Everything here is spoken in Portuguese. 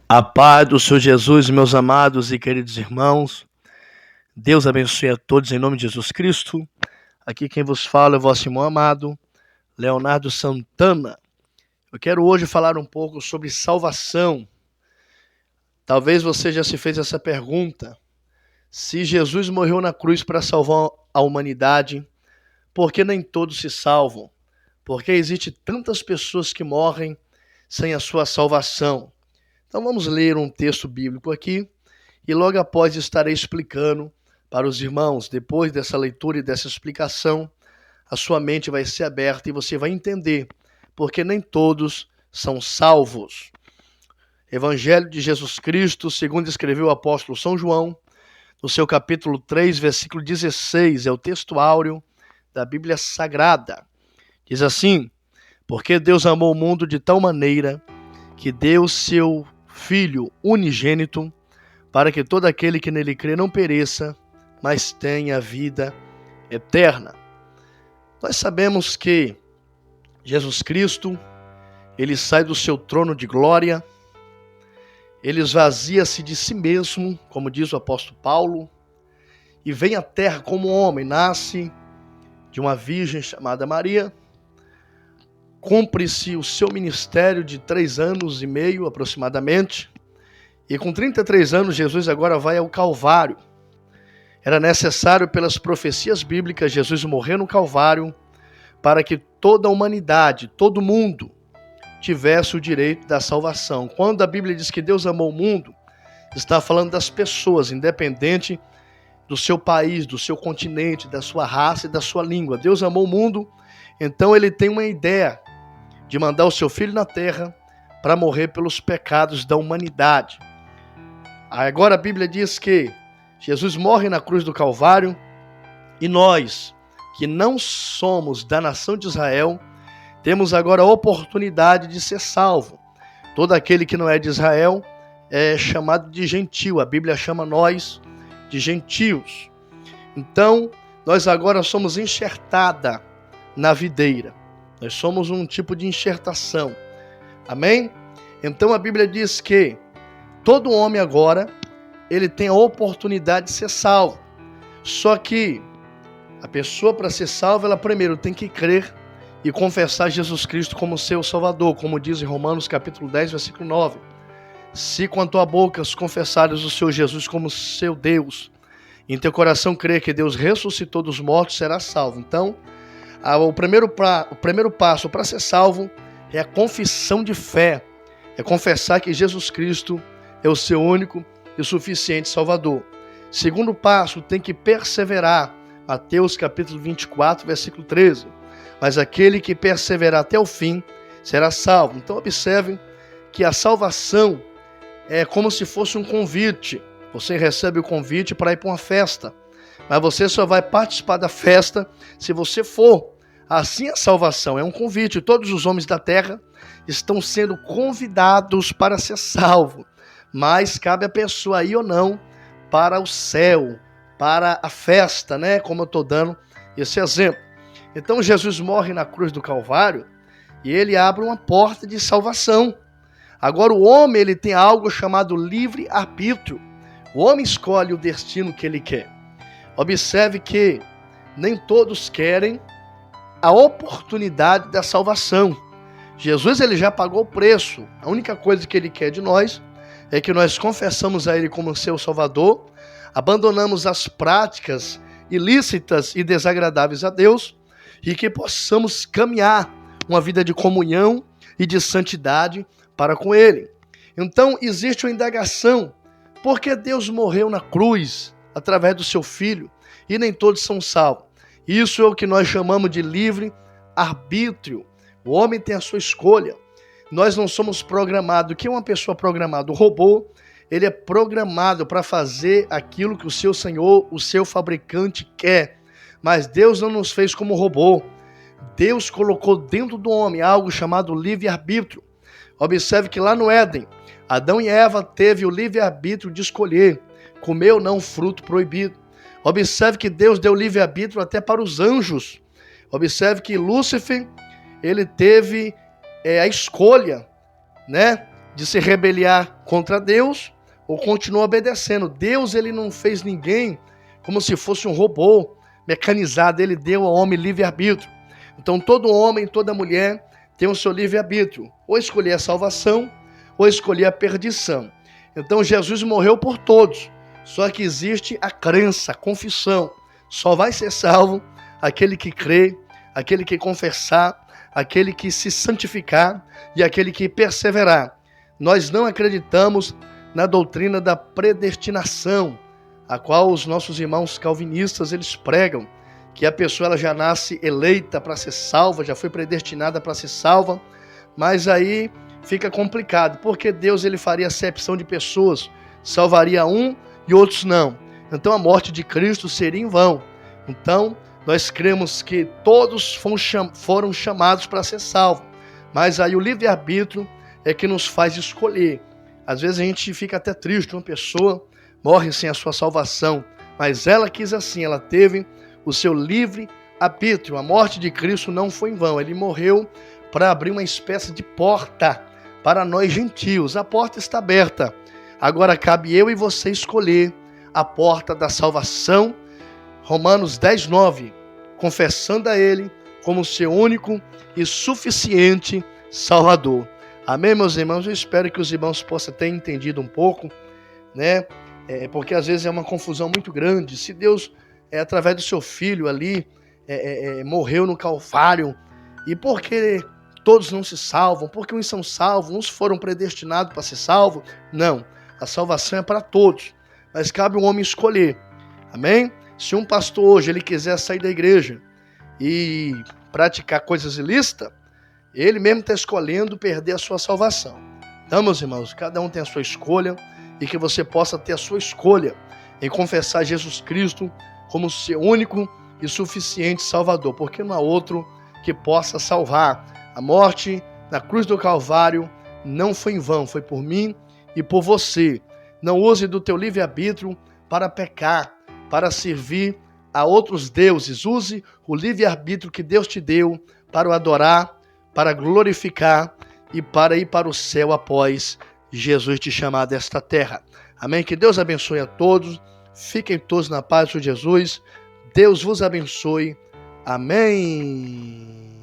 A paz do Senhor Jesus, meus amados e queridos irmãos. Deus abençoe a todos em nome de Jesus Cristo. Aqui quem vos fala é o vosso irmão amado, Leonardo Santana. Eu quero hoje falar um pouco sobre salvação. Talvez você já se fez essa pergunta. Se Jesus morreu na cruz para salvar a humanidade, por que nem todos se salvam? Por que existem tantas pessoas que morrem sem a sua salvação? Então vamos ler um texto bíblico aqui e logo após estarei explicando para os irmãos. Depois dessa leitura e dessa explicação, a sua mente vai ser aberta e você vai entender porque nem todos são salvos. Evangelho de Jesus Cristo, segundo escreveu o apóstolo São João, no seu capítulo 3, versículo 16, é o texto áureo da Bíblia Sagrada. Diz assim: porque Deus amou o mundo de tal maneira que deu seu Filho unigênito, para que todo aquele que nele crê não pereça, mas tenha vida eterna. Nós sabemos que Jesus Cristo, ele sai do seu trono de glória, ele esvazia-se de si mesmo, como diz o apóstolo Paulo, e vem à terra como homem, nasce de uma virgem chamada Maria, cumpre-se o seu ministério de 3 anos e meio aproximadamente, e com 33 anos Jesus agora vai ao Calvário. Era necessário, pelas profecias bíblicas, Jesus morrer no Calvário para que toda a humanidade, todo mundo, tivesse o direito da salvação. Quando a Bíblia diz que Deus amou o mundo, está falando das pessoas, independente do seu país, do seu continente, da sua raça e da sua língua. Deus amou o mundo, então ele tem uma ideia de mandar o seu Filho na terra para morrer pelos pecados da humanidade. Agora a Bíblia diz que Jesus morre na cruz do Calvário e nós, que não somos da nação de Israel, temos agora a oportunidade de ser salvo. Todo aquele que não é de Israel é chamado de gentio. A Bíblia chama nós de gentios. Então, nós agora somos enxertada na videira. Nós somos um tipo de enxertação. Amém? Então a Bíblia diz que todo homem agora, ele tem a oportunidade de ser salvo. Só que a pessoa, para ser salva, ela primeiro tem que crer e confessar Jesus Cristo como seu Salvador, como diz em Romanos capítulo 10, versículo 9. Se com a tua boca confessares o Senhor Jesus como seu Deus, e em teu coração crer que Deus ressuscitou dos mortos, serás salvo. Então, o primeiro passo para ser salvo é a confissão de fé. É confessar que Jesus Cristo é o seu único e suficiente Salvador. Segundo passo, tem que perseverar. Mateus capítulo 24, versículo 13. Mas aquele que perseverar até o fim será salvo. Então observe que a salvação é como se fosse um convite. Você recebe o convite para ir para uma festa, mas você só vai participar da festa se você for. Assim a salvação é um convite. Todos os homens da terra estão sendo convidados para ser salvos, mas cabe a pessoa ir ou não para o céu, para a festa, né? Como eu estou dando esse exemplo. Então Jesus morre na cruz do Calvário e ele abre uma porta de salvação. Agora o homem, ele tem algo chamado livre-arbítrio. O homem escolhe o destino que ele quer. Observe que nem todos querem a oportunidade da salvação. Jesus, ele já pagou o preço. A única coisa que ele quer de nós é que nós confessamos a ele como seu Salvador, abandonamos as práticas ilícitas e desagradáveis a Deus e que possamos caminhar uma vida de comunhão e de santidade para com ele. Então, existe uma indagação: por que Deus morreu na cruz através do seu Filho e nem todos são salvos? Isso é o que nós chamamos de livre-arbítrio. O homem tem a sua escolha. Nós não somos programados. O que é uma pessoa programada? O robô, ele é programado para fazer aquilo que o seu senhor, o seu fabricante quer. Mas Deus não nos fez como robô. Deus colocou dentro do homem algo chamado livre-arbítrio. Observe que lá no Éden, Adão e Eva teve o livre-arbítrio de escolher comer ou não fruto proibido. Observe que Deus deu livre-arbítrio até para os anjos. Observe que Lúcifer, ele teve a escolha, né, de se rebeliar contra Deus ou continua obedecendo. Deus, ele não fez ninguém como se fosse um robô mecanizado, ele deu ao homem livre-arbítrio. Então todo homem, toda mulher tem o seu livre-arbítrio, ou escolher a salvação, ou escolher a perdição. Então Jesus morreu por todos, só que existe a crença, a confissão. Só vai ser salvo aquele que crê, aquele que confessar, aquele que se santificar e aquele que perseverar. Nós não acreditamos na doutrina da predestinação, a qual os nossos irmãos calvinistas eles pregam, que a pessoa ela já nasce eleita para ser salva, já foi predestinada para ser salva, mas aí fica complicado, porque Deus ele faria acepção de pessoas, salvaria um e outros não. Então a morte de Cristo seria em vão. Então nós cremos que todos foram chamados para ser salvos, mas aí o livre-arbítrio é que nos faz escolher. Às vezes a gente fica até triste, uma pessoa morre sem a sua salvação, mas ela quis assim, ela teve o seu livre-arbítrio. A morte de Cristo não foi em vão, ele morreu para abrir uma espécie de porta para nós gentios. A porta está aberta, agora cabe eu e você escolher a porta da salvação. Romanos 10:9, confessando a ele como seu único e suficiente Salvador. Amém, meus irmãos? Eu espero que os irmãos possam ter entendido um pouco, né? Porque às vezes é uma confusão muito grande. Se Deus, através do seu Filho ali, morreu no Calvário, e por que todos não se salvam? Porque uns são salvos, uns foram predestinados para ser salvos? Não, a salvação é para todos, mas cabe o homem escolher. Amém? Se um pastor hoje ele quiser sair da igreja e praticar coisas ilícitas, ele mesmo está escolhendo perder a sua salvação. Então, meus irmãos, cada um tem a sua escolha, e que você possa ter a sua escolha em confessar Jesus Cristo como seu único e suficiente Salvador, porque não há outro que possa salvar. A morte na cruz do Calvário não foi em vão, foi por mim e por você. Não use do teu livre-arbítrio para pecar, para servir a outros deuses. Use o livre-arbítrio que Deus te deu para o adorar, para glorificar e para ir para o céu após Jesus te chamar desta terra. Amém? Que Deus abençoe a todos. Fiquem todos na paz de Jesus. Deus vos abençoe. Amém.